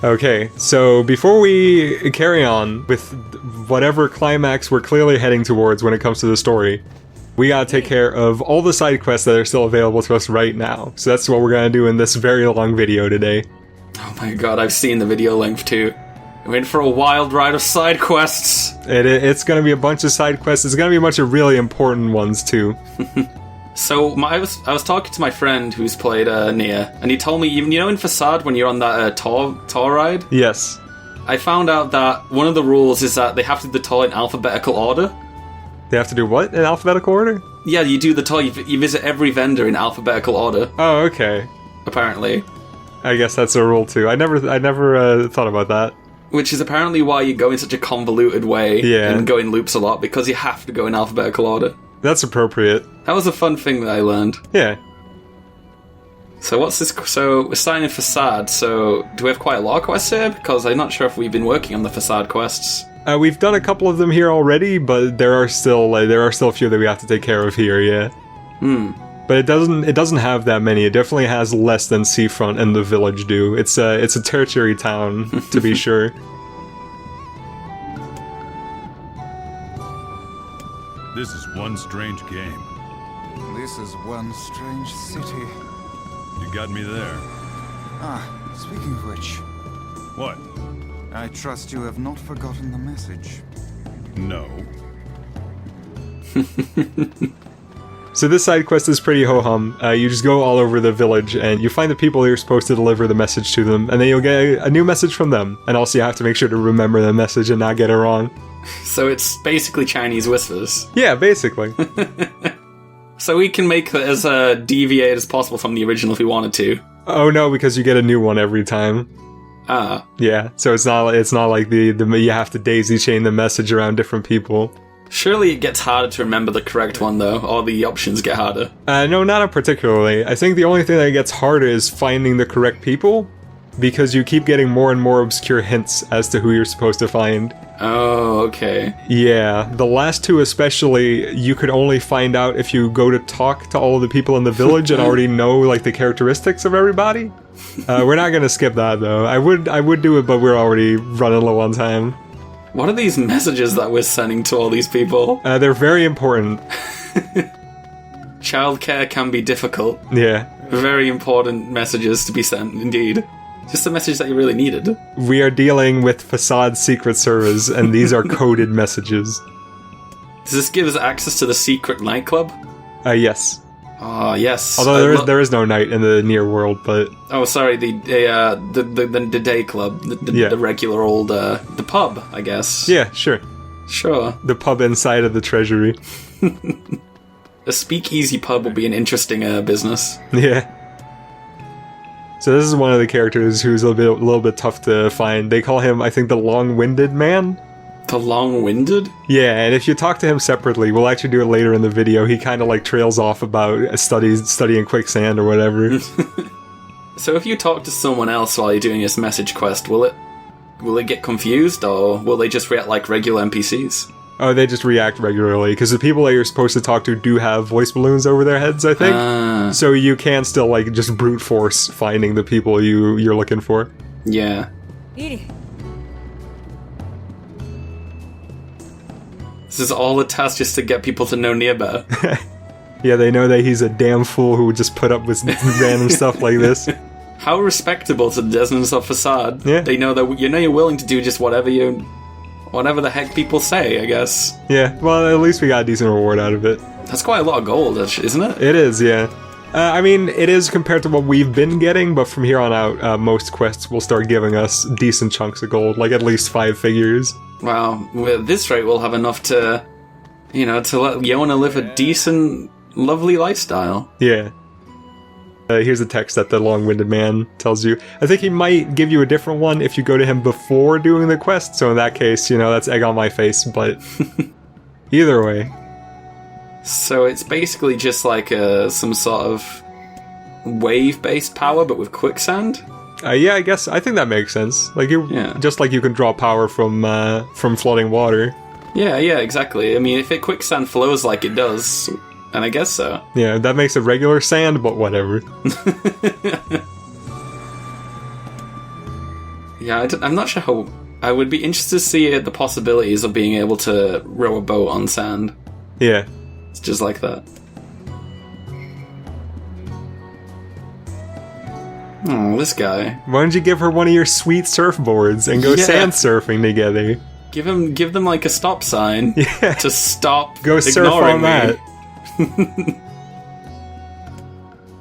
Okay, so before we carry on with whatever climax we're clearly heading towards when it comes to the story, we gotta take care of all the side quests that are still available to us right now. So that's what we're gonna do in this very long video today. Oh my god, I've seen the video length too. I'm in for a wild ride of side quests. It's gonna be a bunch of side quests. It's gonna be a bunch of really important ones too. So I was talking to my friend who's played NieR, and he told me, you know in Facade when you're on that tour ride? Yes. I found out that one of the rules is that they have to do the tour in alphabetical order. They have to do what in alphabetical order? Yeah, you do the tour. You visit every vendor in alphabetical order. Oh, okay. Apparently. I guess that's a rule too. I never thought about that. Which is apparently why you go in such a convoluted way and go in loops a lot, because you have to go in alphabetical order. That's appropriate. That was a fun thing that I learned. Yeah. So what's this? So we're starting in Facade. So do we have quite a lot of quests here? Because I'm not sure if we've been working on the Facade quests. We've done a couple of them here already, but there are still a few that we have to take care of here. Yeah. But it doesn't have that many. It definitely has less than Seafront and the village do. It's a tertiary town, to be sure. This is one strange game. This is one strange city. You got me there. Speaking of which, What? I trust you have not forgotten the message. No. So this side quest is pretty ho-hum. You just go all over the village and you find the people you're supposed to deliver the message to them, and then you'll get a new message from them. And also you have to make sure to remember the message and not get it wrong. So it's basically Chinese whispers. Yeah, basically. So we can make it as deviated as possible from the original if we wanted to. Oh no, because you get a new one every time. Yeah, so it's not like the you have to daisy chain the message around different people. Surely it gets harder to remember the correct one, though, or the options get harder. No, not particularly. I think the only thing that gets harder is finding the correct people, because you keep getting more and more obscure hints as to who you're supposed to find. Oh, okay. Yeah, the last two especially, you could only find out if you go to talk to all of the people in the village and already know, like, the characteristics of everybody. We're not gonna skip that, though. I would do it, but we're already running low on time. What are these messages that we're sending to all these people? They're very important. Childcare can be difficult. Yeah. Very important messages to be sent, indeed. Just a message that you really needed. We are dealing with Facade Secret Service, and these are coded messages. Does this give us access to the secret nightclub? Yes. Oh, yes. Although there is no night in the NieR world, but... Oh, sorry, the day club. The regular old... the pub, I guess. Yeah, sure. Sure. The pub inside of the treasury. A speakeasy pub will be an interesting business. Yeah. So this is one of the characters who's a little bit tough to find. They call him, I think, the Long-Winded Man. The Long-Winded? Yeah, and if you talk to him separately, we'll actually do it later in the video, he kind of like trails off about studying quicksand or whatever. So if you talk to someone else while you're doing this message quest, will it get confused, or will they just react like regular NPCs? Oh, they just react regularly, because the people that you're supposed to talk to do have voice balloons over their heads, I think. So you can still, like, just brute force finding the people you're looking for. Yeah. This is all a test just to get people to know NieR better. Yeah, they know that he's a damn fool who would just put up with random stuff like this. How respectable to the residents of Facade. Yeah. They know that you're willing to do just whatever the heck people say, I guess. Yeah, well, at least we got a decent reward out of it. That's quite a lot of gold, isn't it? It is, yeah. I mean, it is compared to what we've been getting, but from here on out, most quests will start giving us decent chunks of gold, like at least 5 figures. Wow, at this rate we'll have enough to, to let Yona live a decent, lovely lifestyle. Yeah. Here's a text that the Long-Winded Man tells you. I think he might give you a different one if you go to him before doing the quest, so in that case, that's egg on my face, but either way. So it's basically just like some sort of wave-based power, but with quicksand? Yeah, I think that makes sense. Just like you can draw power from flooding water. Yeah, exactly. I mean, if quicksand flows like it does, and I guess so. Yeah, that makes it regular sand, but whatever. Yeah, I'm not sure how... I would be interested to see the possibilities of being able to row a boat on sand. Yeah. It's just like that. Oh, this guy. Why don't you give her one of your sweet surfboards and go Yeah. sand surfing together? Give them like a stop sign Yeah. to stop Go surf ignoring on me. that.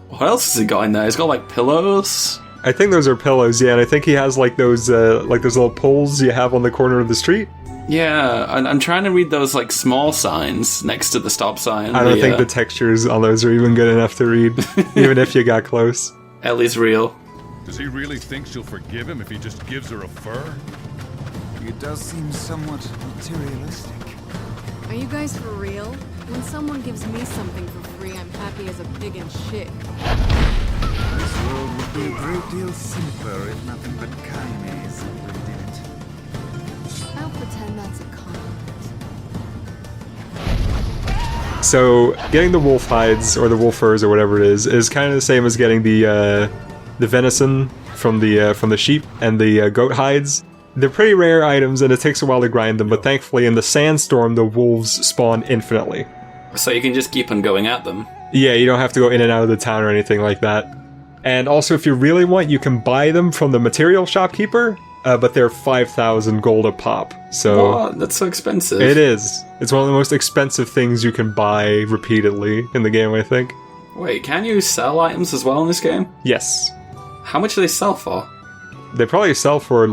What else has he got in there? He's got like pillows. I think those are pillows, yeah, and I think he has like those little poles you have on the corner of the street. Yeah, I'm trying to read those like small signs next to the stop sign. I don't think the textures on those are even good enough to read, even if you got close. Ellie's real. Does he really think she'll forgive him if he just gives her a fur? It does seem somewhat materialistic. Are you guys for real? When someone gives me something for free, I'm happy as a pig in shit. This world would be a great deal simpler if nothing but kinase lived in it. I'll pretend that's a compliment. So getting the wolf hides or the wolf furs or whatever it is kind of the same as getting the venison from the sheep and the goat hides. They're pretty rare items and it takes a while to grind them, but thankfully in the sandstorm the wolves spawn infinitely. So you can just keep on going at them. Yeah, you don't have to go in and out of the town or anything like that. And also, if you really want, you can buy them from the material shopkeeper, but they're 5,000 gold a pop. So What? That's so expensive. it is. It's one of the most expensive things you can buy repeatedly in the game, I think. Wait, can you sell items as well in this game? Yes. How much do they sell for? They probably sell for,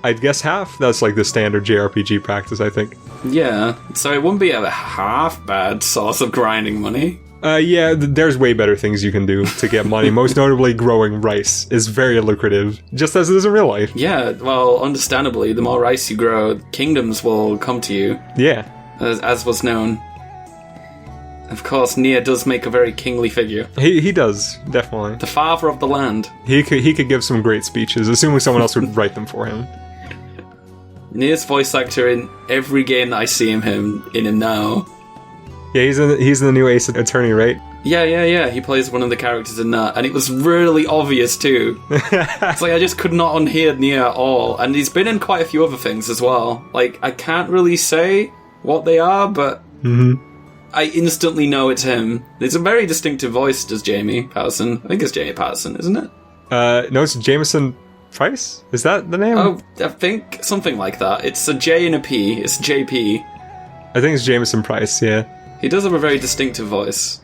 I'd guess half. That's like the standard JRPG practice, I think. Yeah, so it wouldn't be a half bad source of grinding money. Yeah, there's way better things you can do to get money. Most notably, growing rice is very lucrative, just as it is in real life. Yeah, well, understandably, the more rice you grow, kingdoms will come to you, Yeah. as was known. Of course, NieR does make a very kingly figure. He does, definitely. The father of the land. He could give some great speeches, assuming someone else would write them for him. NieR's voice actor in every game that I see in him now. Yeah, he's in the new Ace Attorney, right? Yeah. He plays one of the characters in that, and it was really obvious too. It's like I just could not unhear NieR at all, and he's been in quite a few other things as well. Like I can't really say what they are, but I instantly know it's him. It's a very distinctive voice, does Jamie Patterson. I think it's Jamie Patterson, isn't it? No, it's Jameson Price? Is that the name? Oh, I think something like that. It's a J and a P. It's JP. I think it's Jameson Price, yeah. He does have a very distinctive voice.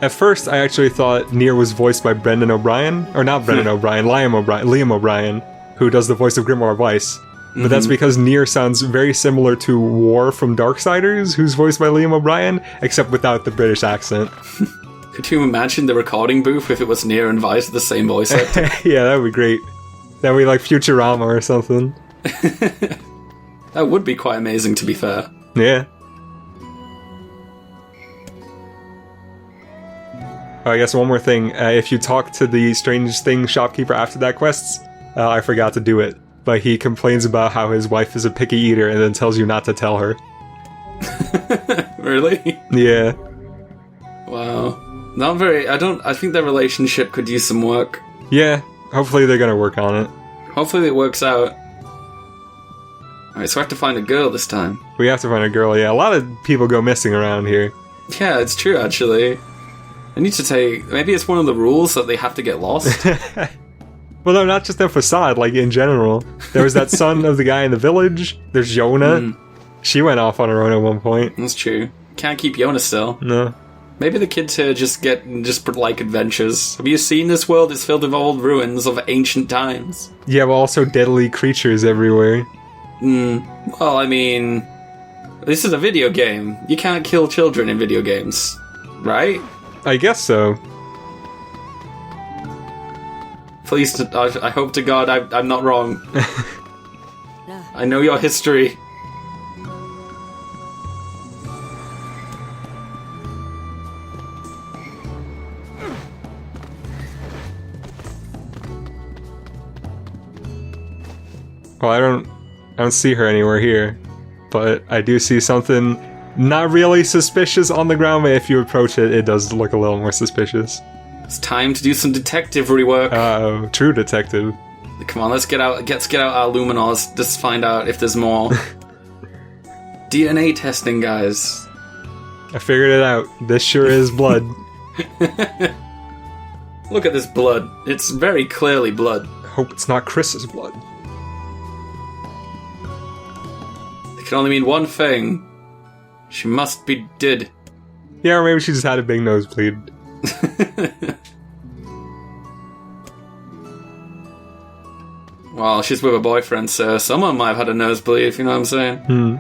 At first, I actually thought NieR was voiced by Brendan O'Brien. Or not Brendan O'Brien, Liam O'Brien, who does the voice of Grimoire Weiss. But that's because NieR sounds very similar to War from Darksiders, who's voiced by Liam O'Brien, except without the British accent. Could you imagine the recording booth if it was NieR and Vice the same voice actor? Yeah, that would be great. That would be like Futurama or something. That would be quite amazing, to be fair. Yeah. Oh, I guess one more thing. If you talk to the Strange Thing shopkeeper after that quest, I forgot to do it. But he complains about how his wife is a picky eater and then tells you not to tell her. Really? Yeah. Wow. Not very... I think their relationship could use some work. Yeah. Hopefully they're gonna work on it. Hopefully it works out. Alright, so I have to find a girl this time. We have to find a girl, yeah. A lot of people go missing around here. Yeah, it's true, actually. I need to take... Maybe it's one of the rules that they have to get lost. Well, no, not just in Facade, like in general. There was that son of the guy in the village. There's Yona. She went off on her own at one point. That's true. Can't keep Yona still. No. Maybe the kids here just like adventures. Have you seen this world? It's filled with old ruins of ancient times. Yeah, but also deadly creatures everywhere. Well, I mean... This is a video game. You can't kill children in video games. Right? I guess so. Please, I hope to God I'm not wrong. I know your history. Well, I don't see her anywhere here, but I do see something not really suspicious on the ground, but if you approach it, it does look a little more suspicious. It's time to do some detective rework. Oh, true detective. Come on, let's get out our luminars. Just find out if there's more. DNA testing, guys. I figured it out. This sure is blood. Look at this blood. It's very clearly blood. Hope it's not Chris's blood. It can only mean one thing. She must be dead. Yeah, or maybe she just had a big nosebleed. Well, she's with a boyfriend, so someone might have had a nosebleed, if you know what I'm saying.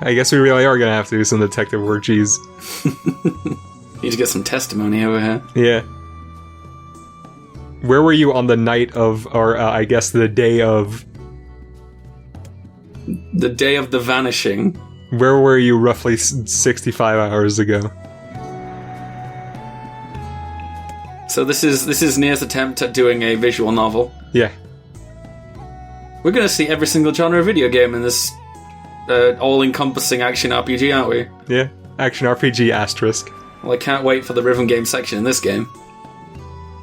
I guess we really are gonna have to do some detective work, geez. Need to get some testimony over here. Yeah. Where were you on the night of, or I guess the day of... The day of the vanishing. Where were you roughly 65 hours ago? So this is NieR's attempt at doing a visual novel. Yeah. We're gonna see every single genre of video game in this all-encompassing action RPG, aren't we? Yeah. Action RPG asterisk. Well, I can't wait for the rhythm game section in this game.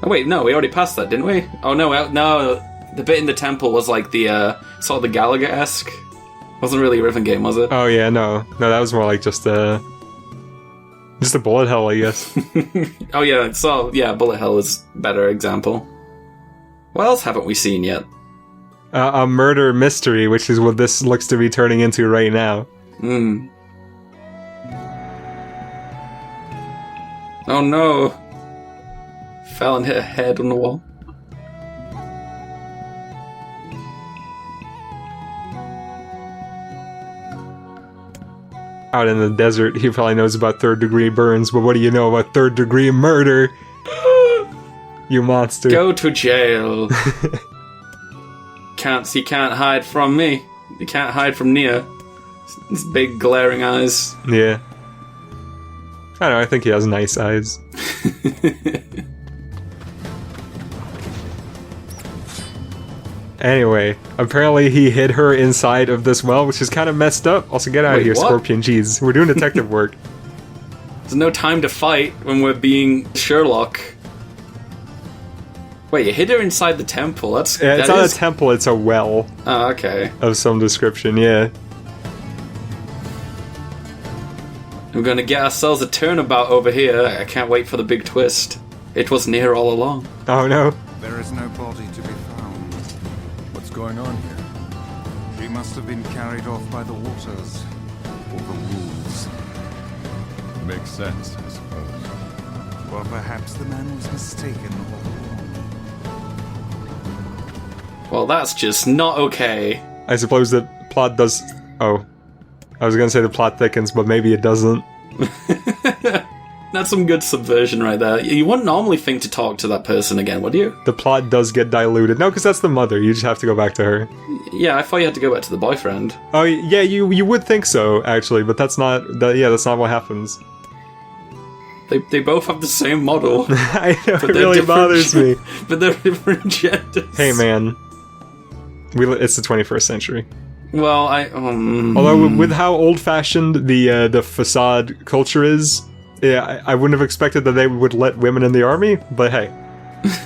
Oh wait, no, we already passed that, didn't we? Oh no, no, the bit in the temple was like the sort of the Gallagher-esque. Wasn't really a rhythm game, was it? Oh yeah, no, that was more like just a bullet hell, I guess. Oh yeah, so yeah, bullet hell is a better example. What else haven't we seen yet? A murder mystery, which is what this looks to be turning into right now. Oh no! Fell and hit a head on the wall. Out in the desert, he probably knows about third-degree burns, but what do you know about third-degree murder? You monster. Go to jail. He can't hide from me. He can't hide from NieR. His big glaring eyes. Yeah. I don't know, I think he has nice eyes. Anyway, apparently he hid her inside of this well, which is kind of messed up. Also, get out of Wait, here, what? Scorpion. Jeez, we're doing detective work. There's no time to fight when we're being Sherlock. Wait, you hid her inside the temple? It's not a temple, it's a well Oh, okay. of some description, yeah. We're gonna get ourselves a turnabout over here. I can't wait for the big twist. It was NieR all along. Oh no. There is no body to be found. What's going on here? She must have been carried off by the waters. Or the wolves. Makes sense, I suppose. Or perhaps the man was mistaken all along. Well, that's just not okay. I suppose the plot does... Oh. I was gonna say the plot thickens, but maybe it doesn't. That's some good subversion right there. You wouldn't normally think to talk to that person again, would you? The plot does get diluted. No, because that's the mother. You just have to go back to her. Yeah, I thought you had to go back to the boyfriend. Oh, yeah, you would think so, actually, but that's not... that's not what happens. They both have the same model. I know, it they're really different bothers me. But they're different genders. Hey, man. It's the 21st century. Well, Although, with how old-fashioned the facade culture is, yeah, I wouldn't have expected that they would let women in the army, but hey.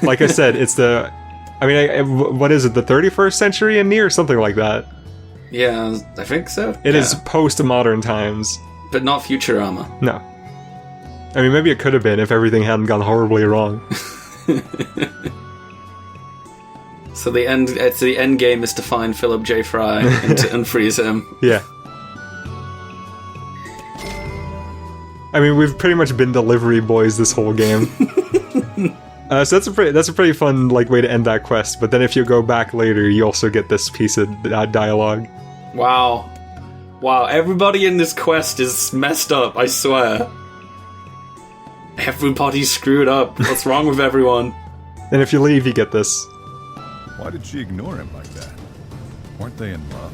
Like I said, it's the... I mean, what is it, the 31st century in NieR? Something like that. Yeah, I think so. It is post-modern times. But not Futurama. No. I mean, maybe it could have been if everything hadn't gone horribly wrong. So the end game is to find Philip J. Fry and to unfreeze him. Yeah. I mean, we've pretty much been delivery boys this whole game. So that's a pretty fun way to end that quest. But then if you go back later, you also get this piece of dialogue. Wow, everybody in this quest is messed up, I swear. Everybody's screwed up. What's wrong with everyone? And if you leave, you get this. Why did she ignore him like that? Weren't they in love?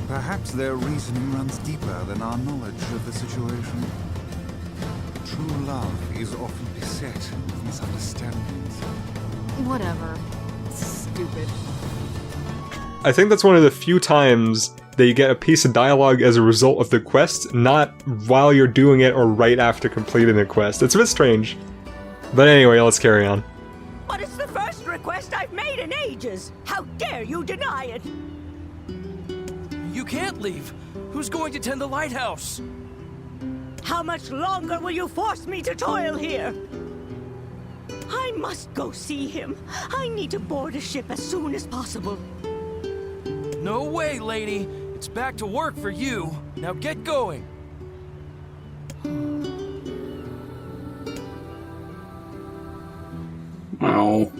Perhaps their reasoning runs deeper than our knowledge of the situation. True love is often beset with misunderstandings. Whatever. Stupid. I think that's one of the few times that you get a piece of dialogue as a result of the quest, not while you're doing it or right after completing the quest. It's a bit strange. But anyway, let's carry on. But it's the first request I've made in ages. How dare you deny it? You can't leave. Who's going to tend the lighthouse? How much longer will you force me to toil here? I must go see him. I need to board a ship as soon as possible. No way, lady. It's back to work for you. Now get going. Oh.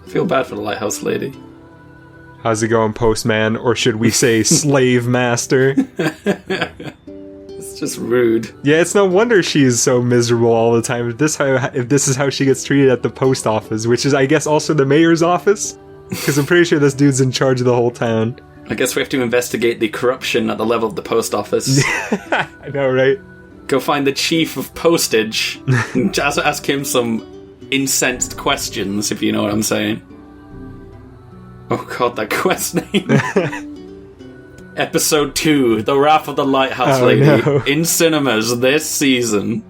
Feel bad for the lighthouse lady. How's it going, postman? Or should we say slave master? It's just rude. Yeah, it's no wonder she's so miserable all the time. If this is how she gets treated at the post office, which is, I guess, also the mayor's office? Because I'm pretty sure this dude's in charge of the whole town. I guess we have to investigate the corruption at the level of the post office. I know, right? Go find the chief of postage and just ask him some incensed questions, if you know what I'm saying. Oh god, that quest name. Episode 2, The Wrath of the Lighthouse Lady, no. in cinemas this season.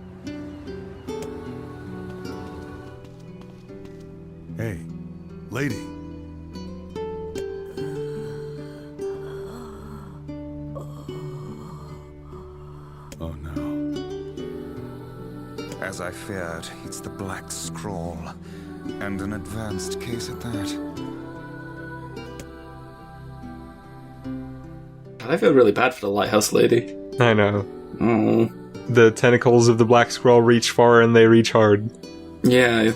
Hey, lady. Oh no. As I feared, it's the Black Scroll. And an advanced case at that. I feel really bad for the lighthouse lady. I know. Oh. The tentacles of the Black Scroll reach far and they reach hard. Yeah.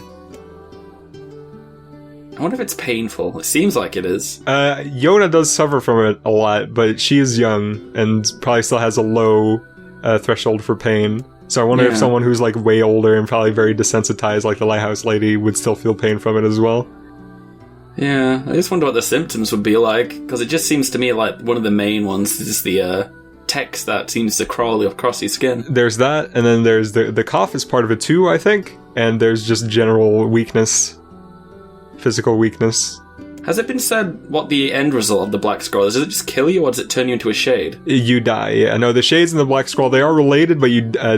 I wonder if it's painful. It seems like it is. Yona does suffer from it a lot, but she is young and probably still has a low threshold for pain. So I wonder if someone who's like way older and probably very desensitized like the lighthouse lady would still feel pain from it as well. Yeah, I just wonder what the symptoms would be like, because it just seems to me like one of the main ones is the text that seems to crawl across your skin. There's that, and then there's the cough is part of it too, I think, and there's just general weakness, physical weakness. Has it been said what the end result of the Black Scroll is? Does it just kill you, or does it turn you into a shade? You die, yeah. No, the shades and the Black Scroll, they are related, but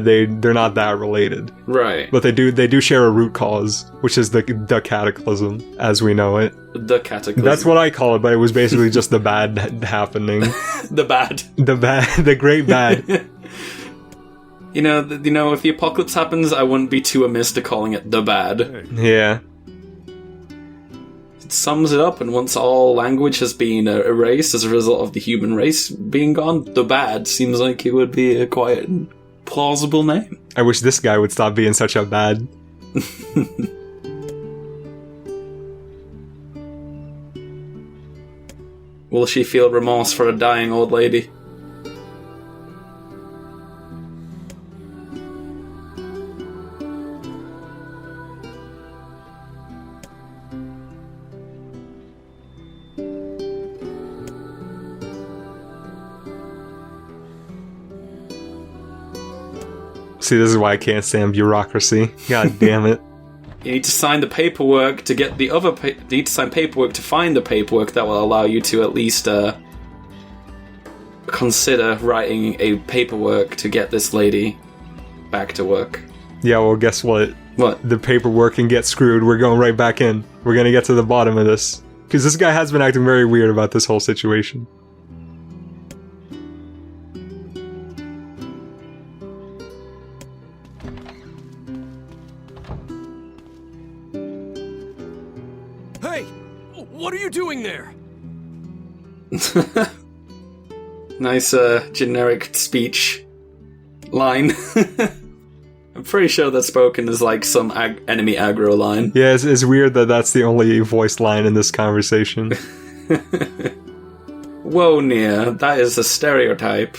they're not that related. Right. But they do share a root cause, which is the cataclysm, as we know it. The cataclysm. That's what I call it, but it was basically just the bad happening. The bad. The great bad. You know, if the apocalypse happens, I wouldn't be too amiss to calling it the bad. Yeah. It sums it up, and once all language has been erased as a result of the human race being gone, the bad seems like it would be a quite plausible name. I wish this guy would stop being such a bad. Will she feel remorse for a dying old lady? See, this is why I can't stand bureaucracy. God damn it. You need to sign the paperwork to get the other you need to sign paperwork to find the paperwork that will allow you to at least consider writing a paperwork to get this lady back to work. Yeah, well, guess what? What? The paperwork can get screwed. We're going right back in. We're gonna get to the bottom of this. Because this guy has been acting very weird about this whole situation. Hey! What are you doing there? Nice generic speech line. I'm pretty sure that's spoken as like some enemy aggro line. Yeah, it's weird that that's the only voiced line in this conversation. Whoa, NieR, that is a stereotype.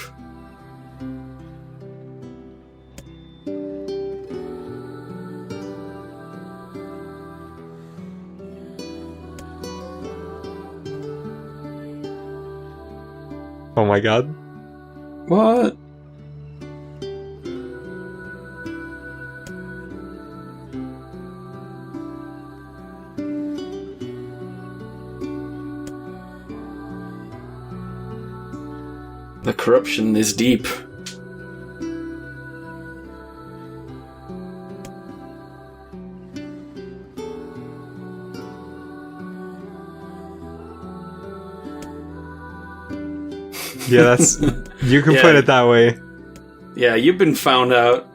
Oh my god. What? The corruption is deep. Yeah, that's... You can put it that way. Yeah, you've been found out.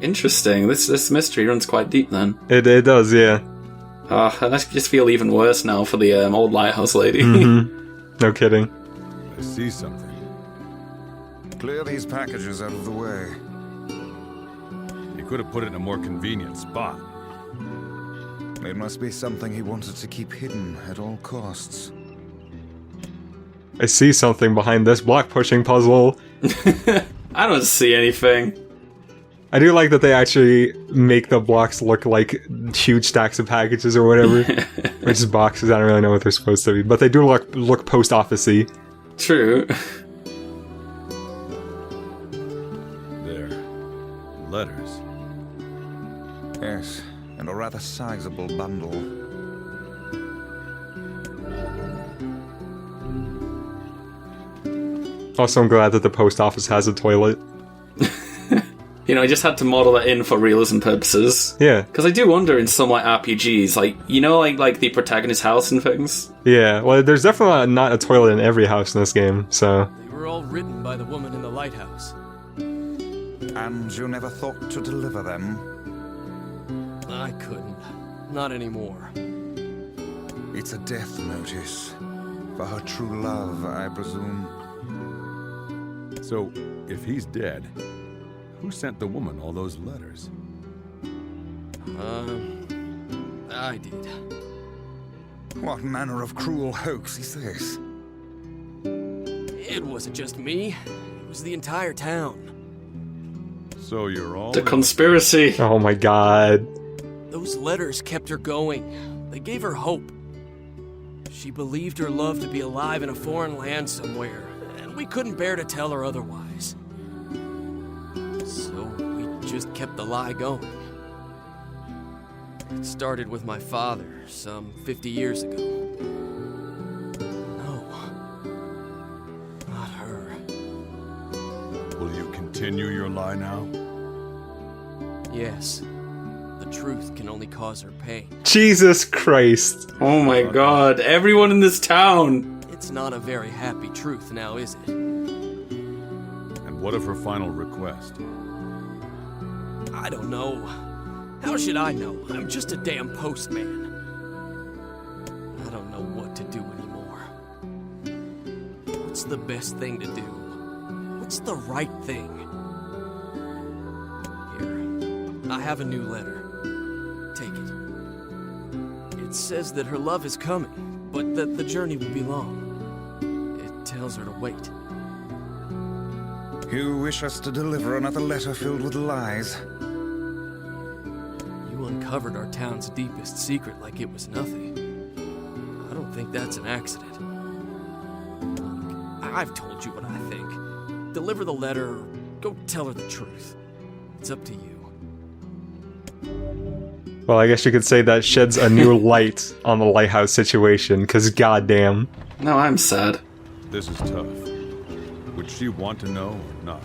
Interesting. This mystery runs quite deep then. It does, yeah. And I just feel even worse now for the old lighthouse lady. No kidding. I see something. Clear these packages out of the way. You could have put it in a more convenient spot. It must be something he wanted to keep hidden at all costs. I see something behind this block pushing puzzle. I don't see anything. I do like that they actually make the blocks look like huge stacks of packages or whatever. Which is boxes, I don't really know what they're supposed to be. But they do look post office-y. True. There. Letters. Yes, and a rather sizable bundle. Also, I'm glad that the post office has a toilet. You know, I just had to model that in for realism purposes. Yeah. Because I do wonder in some, like, RPGs, like, you know, like the protagonist's house and things? Yeah, well, there's definitely not a toilet in every house in this game, so... They were all written by the woman in the lighthouse. And you never thought to deliver them? I couldn't. Not anymore. It's a death notice. For her true love, I presume. So, if he's dead, who sent the woman all those letters? I did. What manner of cruel hoax is this? It wasn't just me. It was the entire town. So you're all... The conspiracy. Oh my god. Those letters kept her going. They gave her hope. She believed her love to be alive in a foreign land somewhere, and we couldn't bear to tell her otherwise. So we just kept the lie going. It started with my father, some 50 years ago. No. Not her. Will you continue your lie now? Yes. The truth can only cause her pain. Jesus Christ. Oh my god, everyone in this town! It's not a very happy truth now, is it? And what of her final request? I don't know. How should I know? I'm just a damn postman. I don't know what to do anymore. What's the best thing to do? What's the right thing? Here, I have a new letter. Take it. It says that her love is coming, but that the journey will be long. It tells her to wait. You wish us to deliver another letter filled with lies? You uncovered our town's deepest secret like it was nothing. I don't think that's an accident. I've told you what I think. Deliver the letter, or go tell her the truth. It's up to you. Well, I guess you could say that sheds a new light on the lighthouse situation, because goddamn. No, I'm sad. This is tough. Would she want to know or not?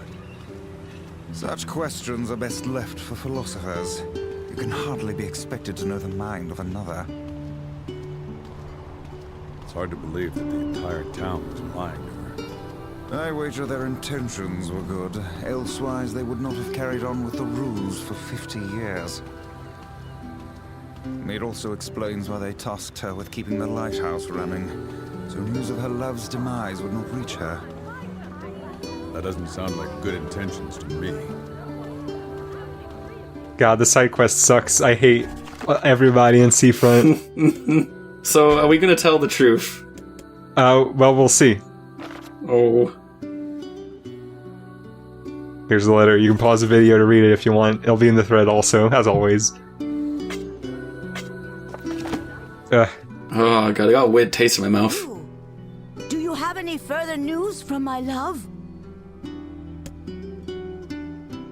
Such questions are best left for philosophers. You can hardly be expected to know the mind of another. It's hard to believe that the entire town was lying to her. I wager their intentions were good, elsewise they would not have carried on with the ruse for 50 years. It also explains why they tasked her with keeping the lighthouse running, so news of her love's demise would not reach her. That doesn't sound like good intentions to me. God, the side quest sucks. I hate everybody in Seafront. So, are we gonna tell the truth? Well, we'll see. Oh. Here's the letter. You can pause the video to read it if you want. It'll be in the thread also, as always. Oh god, I got a weird taste in my mouth. Do you have any further news from my love?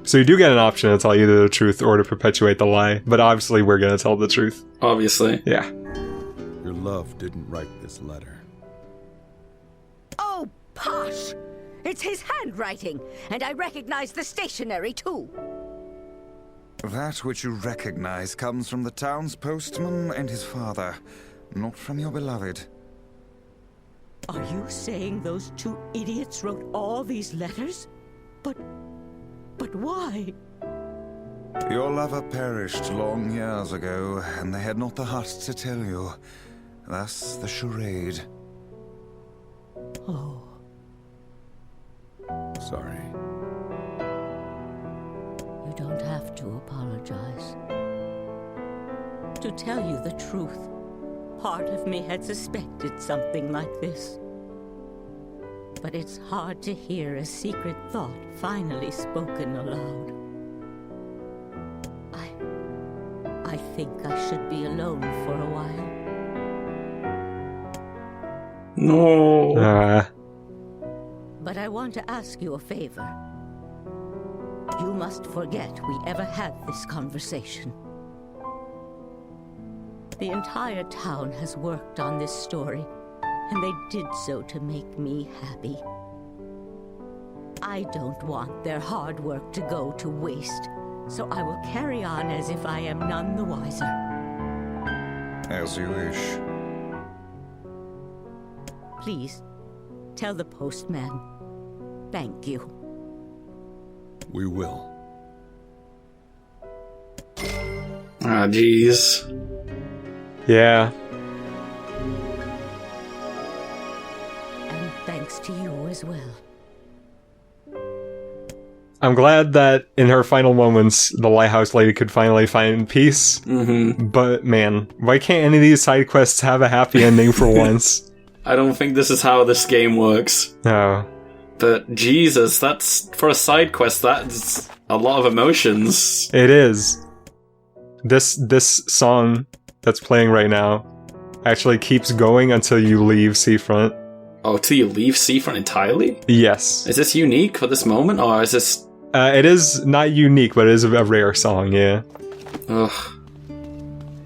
So you do get an option to tell either the truth or to perpetuate the lie, but obviously we're gonna tell the truth. Obviously. Yeah. Your love didn't write this letter. posh! It's his handwriting, and I recognize the stationery too. That which you recognize comes from the town's postman and his father, not from your beloved. Are you saying those two idiots wrote all these letters? But why? Your lover perished long years ago, and they had not the heart to tell you. Thus the charade. Oh. Sorry. You don't have to apologize. To tell you the truth, part of me had suspected something like this. But it's hard to hear a secret thought finally spoken aloud. I think I should be alone for a while. No. But I want to ask you a favor. You must forget we ever had this conversation. The entire town has worked on this story, and they did so to make me happy. I don't want their hard work to go to waste, so I will carry on as if I am none the wiser. As you wish. Please, tell the postman. Thank you. We will. Ah, jeez. Yeah. And thanks to you as well. I'm glad that in her final moments, the lighthouse lady could finally find peace. Mm-hmm. But man, why can't any of these side quests have a happy ending for once? I don't think this is how this game works. No. But Jesus, that's for a side quest. That's a lot of emotions. It is. This song that's playing right now actually keeps going until you leave Seafront. Oh, till you leave Seafront entirely? Yes. Is this unique for this moment, or is this? It is not unique, but it is a rare song. Yeah. Ugh.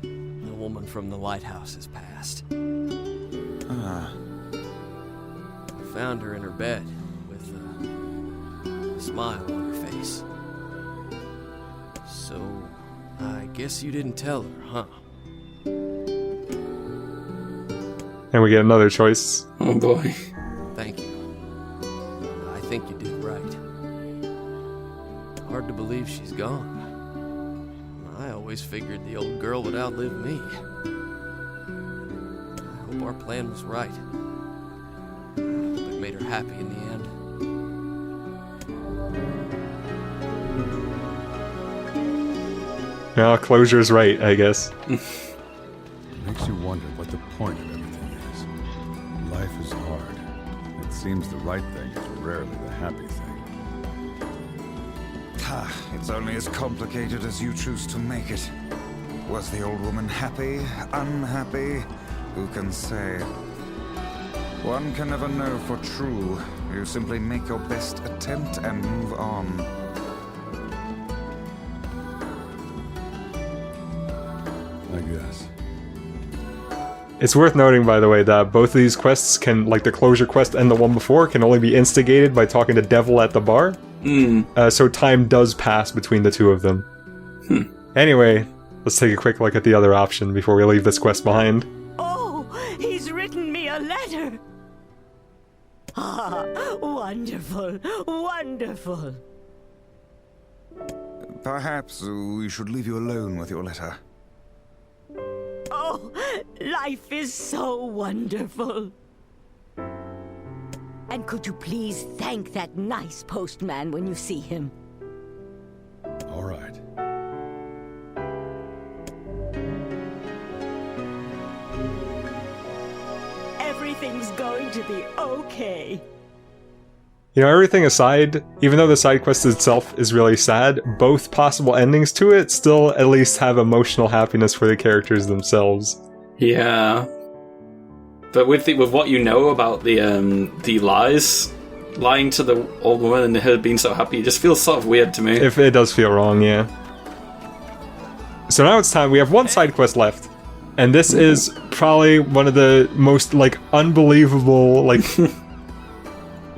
The woman from the lighthouse has passed. Ah. I found her in her bed with a smile on her face. So, I guess you didn't tell her, huh? And we get another choice. Oh boy. Thank you. I think you did right. Hard to believe she's gone. I always figured the old girl would outlive me. I hope our plan was right. I hope it made her happy in the end. Well, closure's right, I guess. It makes you wonder what the point of everything is. Life is hard. It seems the right thing is rarely the happy thing. It's only as complicated as you choose to make it. Was the old woman happy, unhappy? Who can say? One can never know for true. You simply make your best attempt and move on. I guess. It's worth noting, by the way, that both of these quests can, like the closure quest and the one before, can only be instigated by talking to Devil at the bar. So time does pass between the two of them. Anyway, let's take a quick look at the other option before we leave this quest behind. Oh, he's written me a letter. Ah, wonderful, wonderful. Perhaps we should leave you alone with your letter. Oh, life is so wonderful. And could you please thank that nice postman when you see him? All right. Everything's going to be okay. You know, everything aside, even though the side quest itself is really sad, both possible endings to it still at least have emotional happiness for the characters themselves. Yeah. But with what you know about the lies, lying to the old woman and her being so happy, it just feels sort of weird to me. If it does feel wrong, yeah. So now it's time. We have one side quest left, and this is probably one of the most like unbelievable like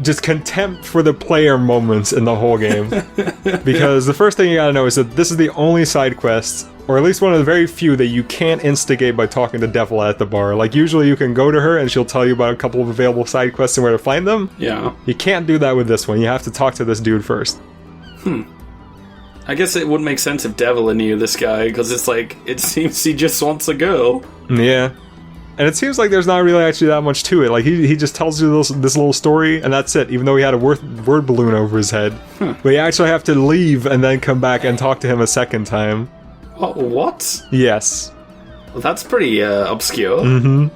just contempt for the player moments in the whole game. Because the first thing you gotta know is that this is the only side quest, or at least one of the very few, that you can't instigate by talking to Devil at the bar. Like, usually you can go to her and she'll tell you about a couple of available side quests and where to find them. Yeah. You can't do that with this one. You have to talk to this dude first. I guess it would make sense if Devil knew this guy, because it's like, it seems he just wants a girl. Yeah. And it seems like there's not really actually that much to it. Like, he just tells you this little story, and that's it, even though he had a word balloon over his head. But you actually have to leave and then come back and talk to him a second time. Oh, what? Yes. Well, that's pretty obscure. And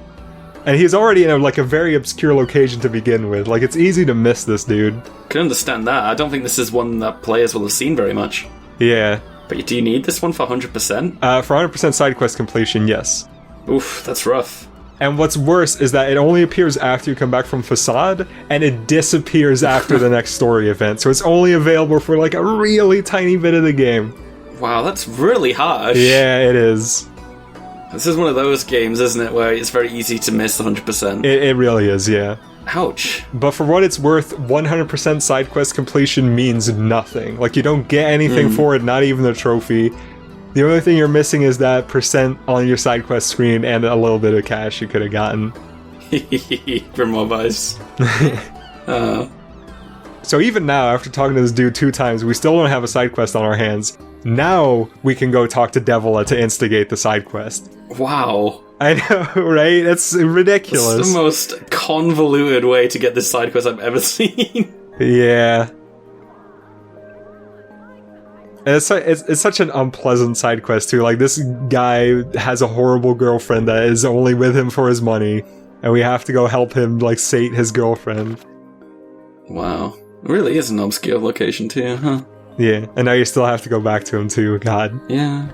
he's already in a very obscure location to begin with. Like, it's easy to miss this dude. Can understand that. I don't think this is one that players will have seen very much. Yeah. But do you need this one for 100%? For 100% side quest completion, yes. Oof, that's rough. And what's worse is that it only appears after you come back from Facade, and it disappears after the next story event. So it's only available for like a really tiny bit of the game. Wow, that's really harsh. Yeah, it is. This is one of those games, isn't it, where it's very easy to miss 100%. It really is, yeah. Ouch. But for what it's worth, 100% side quest completion means nothing. Like, you don't get anything for it, not even the trophy. The only thing you're missing is that % on your side quest screen and a little bit of cash you could have gotten. For mobiles. So even now, after talking to this dude 2 times, we still don't have a side quest on our hands. Now we can go talk to Devil to instigate the side quest. Wow. I know, right? That's ridiculous. It's the most convoluted way to get this side quest I've ever seen. Yeah. And it's such an unpleasant side quest too. Like, this guy has a horrible girlfriend that is only with him for his money, and we have to go help him like sate his girlfriend. Wow. It really is an obscure location too, huh? Yeah, and now you still have to go back to him too, God. Yeah.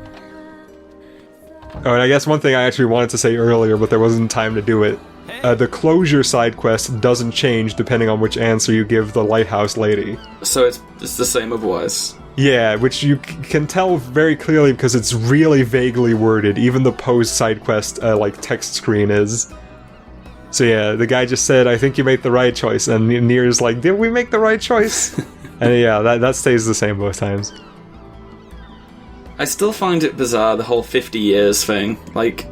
Oh, and I guess one thing I actually wanted to say earlier, but there wasn't time to do it. The closure side quest doesn't change depending on which answer you give the lighthouse lady. So it's the same otherwise. Yeah, which you can tell very clearly because it's really vaguely worded. Even the post side quest, like, text screen is. So yeah, the guy just said, "I think you made the right choice," and NieR's like, "Did we make the right choice?" And yeah, that stays the same both times. I still find it bizarre, the whole 50 years thing. Like...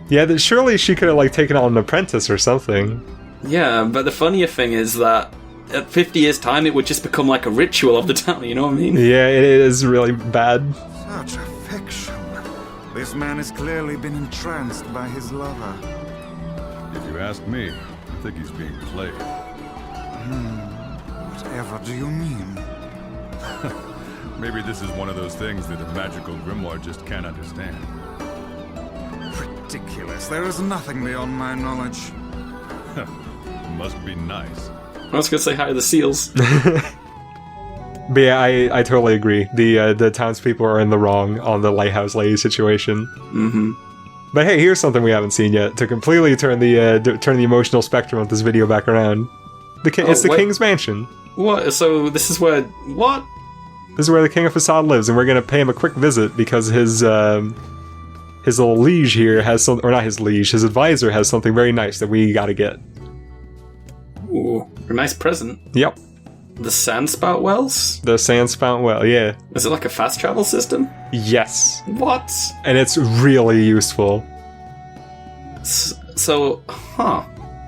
Yeah, surely she could have, like, taken on an apprentice or something. Yeah, but the funnier thing is that at 50 years' time, it would just become like a ritual of the town, you know what I mean? Yeah, it is really bad. Such affection. This man has clearly been entranced by his lover. If you ask me, I think he's being played. Whatever do you mean? Maybe this is one of those things that a magical grimoire just can't understand. Ridiculous. There is nothing beyond my knowledge. Must be nice. I was gonna say hi to the seals. But yeah, I totally agree. The townspeople are in the wrong on the lighthouse lady situation. But hey, here's something we haven't seen yet to completely turn the emotional spectrum of this video back around. It's the King's Mansion. What? So this is where... What? This is where the King of Facade lives, and we're gonna pay him a quick visit because his little liege here has some, or not his liege, his advisor has something very nice that we gotta get. Ooh, a nice present. Yep. The Sandspout Wells? The Sandspout Well, yeah. Is it like a fast travel system? Yes. What? And it's really useful. So, huh.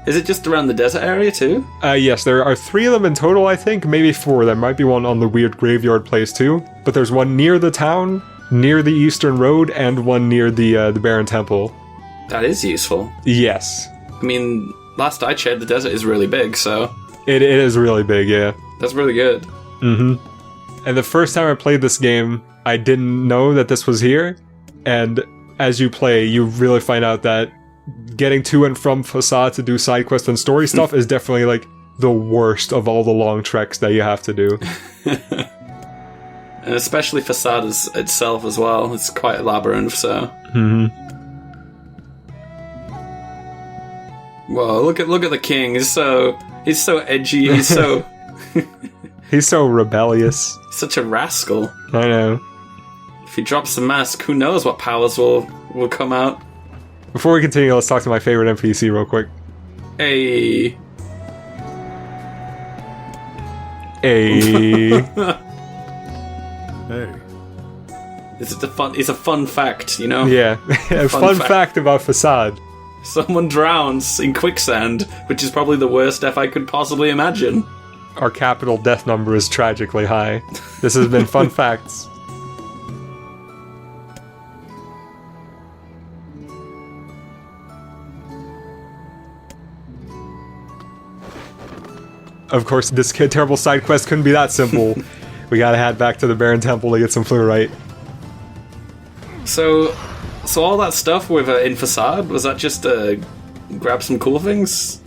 Is it just around the desert area too? Yes, there are 3 of them in total, I think. Maybe 4. There might be one on the weird graveyard place too. But there's one near the town, near the Eastern Road, and one near the Baron Temple. That is useful. Yes. I mean, last I checked, the desert is really big, so... It is really big, yeah. That's really good. And the first time I played this game, I didn't know that this was here. And as you play, you really find out that getting to and from Facade to do side quests and story stuff is definitely, like, the worst of all the long treks that you have to do. And especially Facade itself as well. It's quite a labyrinth, so... Whoa, look at the king. He's so edgy. He's so... He's so rebellious. Such a rascal. I know. If he drops the mask, who knows what powers will come out. Before we continue, let's talk to my favorite NPC real quick. Hey. A. Hey, It's a fun fact, you know? Yeah. A fun fact. fact about Facade. Someone drowns in quicksand, which is probably the worst death I could possibly imagine. Our capital death number is tragically high. This has been Fun Facts. Of course, this terrible side quest couldn't be that simple. We gotta head back to the Baron Temple to get some fluorite. So all that stuff with in Facade, was that just grab some cool things?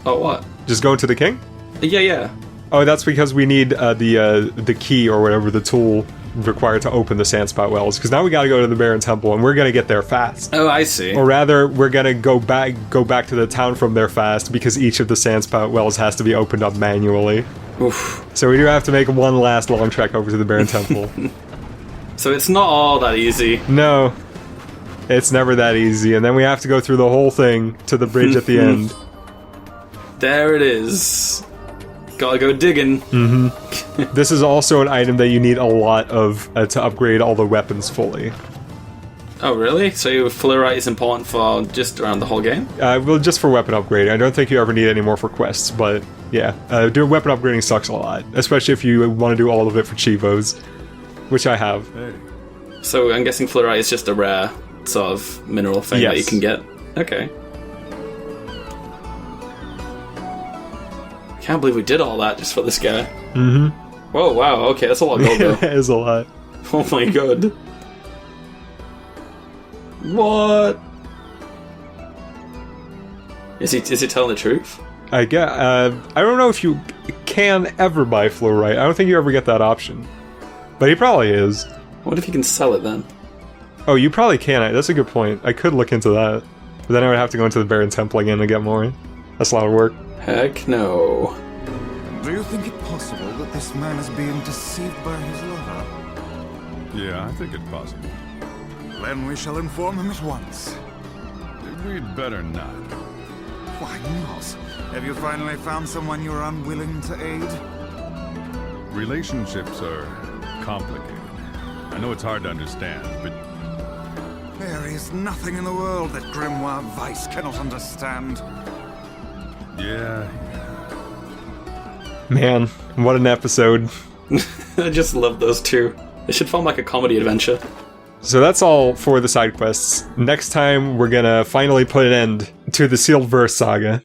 Or what? Just going to the king? Yeah. Oh, that's because we need the key or whatever, the tool required to open the Sandspout Wells. Because now we gotta go to the Baron Temple, and we're gonna get there fast. Oh, I see. Or rather, we're gonna go back to the town from there fast, because each of the Sandspout Wells has to be opened up manually. Oof. So we do have to make one last long trek over to the Baron Temple. So it's not all that easy. No, it's never that easy, and then we have to go through the whole thing to the bridge at the end. There it is. Gotta go digging. This is also an item that you need a lot of to upgrade all the weapons fully. Oh, really? So fluorite is important for just around the whole game? Well, just for weapon upgrading. I don't think you ever need any more for quests, but yeah. Doing weapon upgrading sucks a lot, especially if you want to do all of it for Chivos, which I have. hey. So I'm guessing fluorite is just a rare sort of mineral thing that you Yes. can get. Okay. Can't believe we did all that just for this guy. Mm-hmm. Whoa, wow, okay, that's a lot of gold though. That is a lot. Oh my god. What? Is he telling the truth? I don't know if you can ever buy fluorite. I don't think you ever get that option. But he probably is. What if he can sell it then? Oh, you probably can. That's a good point. I could look into that. But then I would have to go into the Baron Temple again to get more. That's a lot of work. Heck no. Do you think it possible that this man is being deceived by his lover? Yeah, I think it's possible. Then we shall inform him at once. We'd better not. Why not? Have you finally found someone you're unwilling to aid? Relationships are complicated. I know it's hard to understand, but There is nothing in the world that Grimoire Weiss cannot understand. yeah. Man, what an episode. I just love those two. They should form like a comedy adventure. So that's all for the side quests. Next time, we're gonna finally put an end to the Sealed Verse saga.